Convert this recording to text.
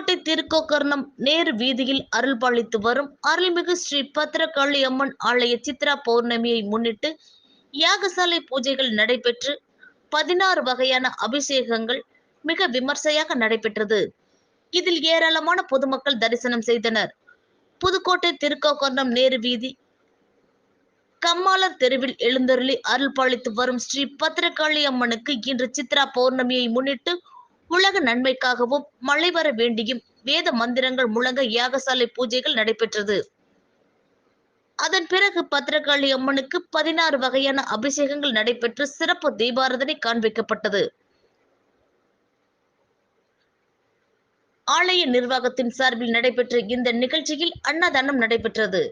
புதுக்கோட்டை திருக்கோக்கர்ணம் நேரு வீதியில் அருள்பாலித்து வரும் அருள்மிகு ஸ்ரீ பத்திரகாளி அம்மன் ஆலய சித்ரா பௌர்ணமியை முன்னிட்டு யாகசாலை பூஜைகள் நடைபெற்று 16 வகையான அபிஷேகங்கள் மிக விமர்சையாக நடைபெற்றது. இதில் ஏராளமான பொதுமக்கள் தரிசனம் செய்தனர். புதுக்கோட்டை திருக்கோக்கர்ணம் நேரு வீதி கம்மாளர் தெருவில் எழுந்தருளி அருள்பாலித்து வரும் ஸ்ரீ பத்திரகாளி அம்மனுக்கு இன்று சித்ரா பௌர்ணமியை முன்னிட்டு உலக நன்மைக்காகவும் மழை வர வேண்டியும் வேத மந்திரங்கள் முழங்க யாகசாலை பூஜைகள் நடைபெற்றது. அதன் பிறகு பத்திரகாளி அம்மனுக்கு 16 வகையான அபிஷேகங்கள் நடைபெற்று சிறப்பு தீபாராதனை காண்பிக்கப்பட்டது. ஆலய நிர்வாகத்தின் சார்பில் நடைபெற்ற இந்த நிகழ்ச்சியில் அன்னதானம் நடைபெற்றது.